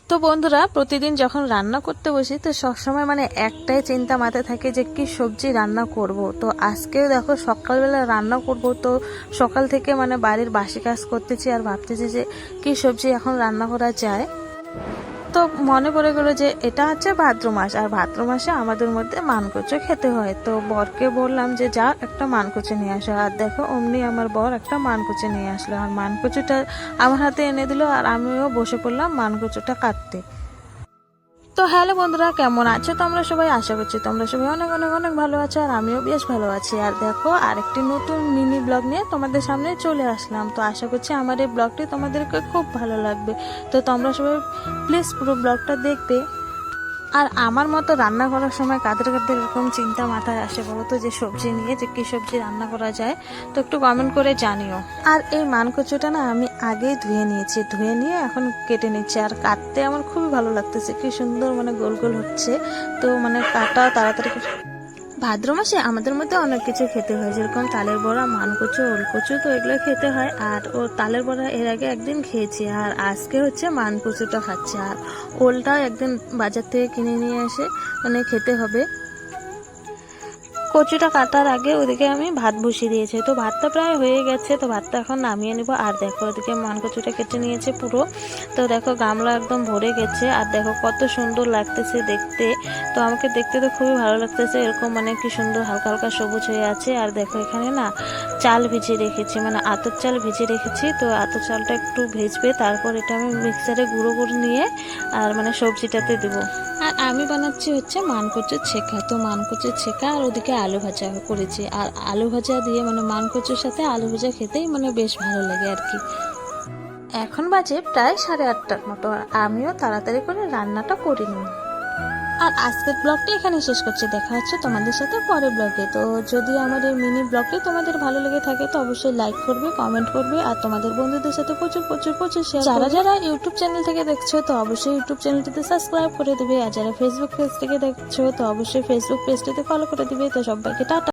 তো বন্ধুরা, প্রতিদিন যখন রান্না করতে বসি তো সবসময় একটাই চিন্তা মাথায় থাকে যে কি সবজি রান্না করব। তো আজকেও দেখো সকালবেলা রান্না করব, তো সকাল থেকে বাড়ির বাসি কাজ করতেছি আর ভাবতেছি যে কি সবজি এখন রান্না করা যায়। তো মনে পড়ে গেলো যে এটা হচ্ছে ভাদ্র মাস, আর ভাদ্র মাসে আমাদের মধ্যে মানকচু খেতে হয়। তো বরকে বললাম যে যা একটা মানকচু নিয়ে আসো, আর দেখো অমনি আমার বর একটা মানকচু নিয়ে আসলো, আর মানকচুটা আমার হাতে এনে দিল, আর আমিও বসে পড়লাম মানকচুটা কাটতে। তো হ্যালো বন্ধুরা, কেমন আছো তোমরা সবাই? আশা করছি তোমরা সবাই অনেক অনেক অনেক ভালো আছো, আর আমিও বেশ ভালো আছি। আর দেখো আরেকটি নতুন মিনি ব্লগ নিয়ে তোমাদের সামনে চলে আসলাম। তো আশা করছি আমার এই ব্লগটি তোমাদেরকে খুব ভালো লাগবে। তো তোমরা সবাই প্লিজ পুরো ব্লগটা দেখবে। আর আমার মতো রান্না করার সময় কাদের কাদের এরকম চিন্তা মাথায় আসে বলো তো, যে সবজি নিয়ে যে কি সবজি রান্না করা যায়, তো একটু কমেন্ট করে জানিও। আর এই মানকচুটা না আমি আগেই ধুয়ে নিয়েছি, ধুয়ে নিয়ে এখন কেটে নিচ্ছি, আর কাটতে আমার খুবই ভালো লাগতেছে, কি সুন্দর গোল গোল হচ্ছে। তো কাটা তাড়াতাড়ি। ভাদ্র মাসে আমাদের মধ্যে অনেক কিছু খেতে হয়, যেরকম তালের বড়া, মানকচু, ওলকচু, তো এগুলো খেতে হয়। আর ও তালের বড়া এর আগে একদিন খেয়েছি, আর আজকে হচ্ছে মানকচুটা খাচ্ছে। আর ওলটাও একদিন বাজার থেকে কিনে নিয়ে এসে খেতে হবে। কচুটা কাটার আগে ওদিকে আমি ভাত বসিয়ে দিয়েছি, তো ভাতটা প্রায় হয়ে গেছে, তো ভাতটা এখন নামিয়ে নিব। আর দেখো ওদিকে মানকচুটা কেটে নিয়েছে পুরো, তো দেখো গামলা একদম ভরে গেছে, আর দেখো কত সুন্দর লাগতেছে দেখতে। তো আমাকে দেখতে তো খুবই ভালো লাগতেছে, এরকম কি সুন্দর হালকা হালকা সবুজ হয়ে আছে। আর দেখো এখানে না চাল ভিজিয়ে রেখেছি, আতর চাল ভিজিয়ে রেখেছি। তো আতর চালটা একটু ভেজবে, তারপর এটা আমি মিক্সারে গুঁড়ো করে নিয়ে আর সবজিটাতে দেবো। আর আমি বানাচ্ছি হচ্ছে মানকচুর ছেঁকা। তো মানকচুর ছেঁকা আর ওদিকে আলু ভাজা করেছি, আর আলু ভাজা দিয়ে মানকচুর সাথে আলু ভাজা খেতেই বেশ ভালো লাগে আর কি। এখন বাজে প্রায় 8:30টার মতো, আর আমিও তাড়াতাড়ি করে রান্নাটা করে নিই। আর আজকের ব্লগটি এখানে শেষ করছি, দেখা হচ্ছে তোমাদের সাথে পরের ব্লগে। তো যদি আমার এই মিনি ব্লগটি তোমাদের ভালো লেগে থাকে তো অবশ্যই লাইক করবে, কমেন্ট করবে, আর তোমাদের বন্ধুদের সাথে প্রচুর প্রচুর প্রচুর শেয়ার। যারা যারা ইউটিউব চ্যানেল থেকে দেখছো তো অবশ্যই ইউটিউব চ্যানেলটিতে সাবস্ক্রাইব করে দেবে, আর যারা ফেসবুক পেজ থেকে দেখছো তো অবশ্যই ফেসবুক পেজটিতে ফলো করে দিবে। তো সবাইকে টাটা।